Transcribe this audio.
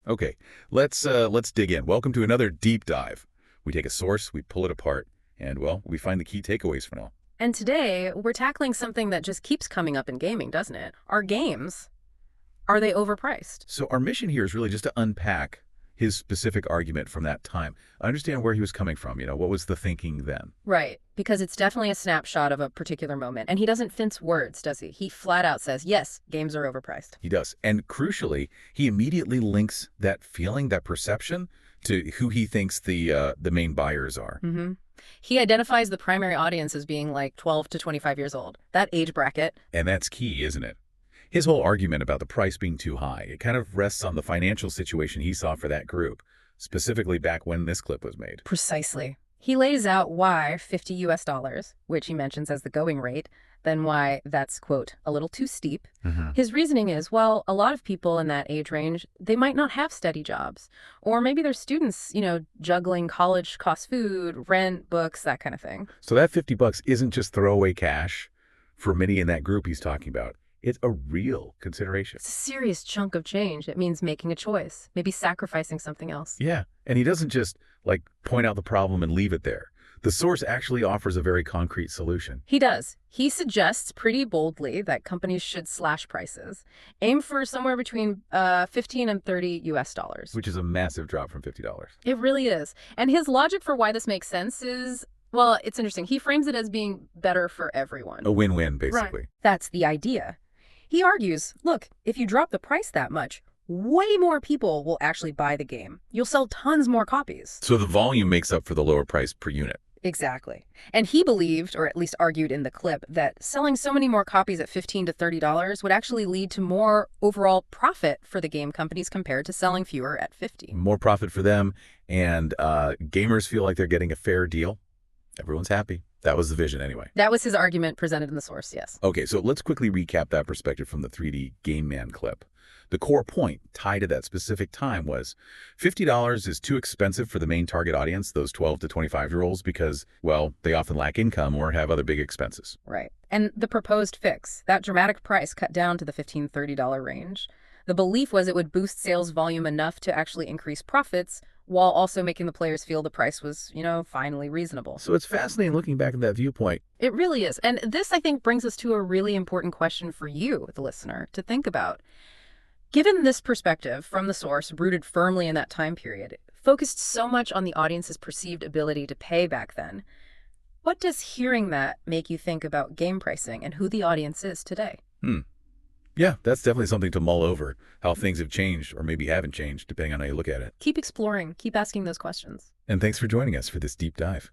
Okay, let's dig in. Welcome to another deep dive. We take a source, we pull it apart, and well, we find the key takeaways from it all. And today, we're tackling something that just keeps coming up in gaming, doesn't it? Our games, are they overpriced? So our mission here is really just to unpack his specific argument from that time. Understand where he was coming from, what was the thinking then? Right, because it's definitely a snapshot of a particular moment. And he doesn't mince words, does he? He flat out says, yes, games are overpriced. He does. And crucially, he immediately links that feeling, that perception, to who he thinks the main buyers are. He identifies the primary audience as being like 12 to 25 years old, that age bracket. And that's key, isn't it? His whole argument about the price being too high, it kind of rests on the financial situation he saw for that group, specifically back when this clip was made. Precisely. He lays out why $50 US, which he mentions as the going rate, then why that's, quote, a little too steep. His reasoning is, well, a lot of people in that age range, they might not have steady jobs. Or maybe they're students, juggling college cost food, rent, books, that kind of thing. So that $50 isn't just throwaway cash for many in that group he's talking about. It's a real consideration. It's a serious chunk of change. It means making a choice, maybe sacrificing something else. Yeah, and he doesn't just, point out the problem and leave it there. The source actually offers a very concrete solution. He does. He suggests pretty boldly that companies should slash prices, aim for somewhere between 15 and 30 US. Which is a massive drop from $50. It really is. And his logic for why this makes sense is, well, it's interesting. He frames it as being better for everyone. A win-win, basically. Right. That's the idea. He argues, look, if you drop the price that much, way more people will actually buy the game. You'll sell tons more copies. So the volume makes up for the lower price per unit. Exactly. And he believed, or at least argued in the clip, that selling so many more copies at $15 to $30 would actually lead to more overall profit for the game companies compared to selling fewer at $50. More profit for them, and gamers feel like they're getting a fair deal. Everyone's happy. That was the vision anyway. That was his argument presented in the source, yes. Okay, so let's quickly recap that perspective from the 3D Game Man clip. The core point tied to that specific time was $50 is too expensive for the main target audience, those 12 to 25-year-olds, because, well, they often lack income or have other big expenses. Right. And the proposed fix, that dramatic price cut down to the $15, $30 range, the belief was it would boost sales volume enough to actually increase profits while also making the players feel the price was, finally reasonable. So it's fascinating looking back at that viewpoint. It really is. And this, I think, brings us to a really important question for you, the listener, to think about. Given this perspective from the source, rooted firmly in that time period, focused so much on the audience's perceived ability to pay back then, what does hearing that make you think about game pricing and who the audience is today? Yeah, that's definitely something to mull over, how things have changed or maybe haven't changed, depending on how you look at it. Keep exploring. Keep asking those questions. And thanks for joining us for this deep dive.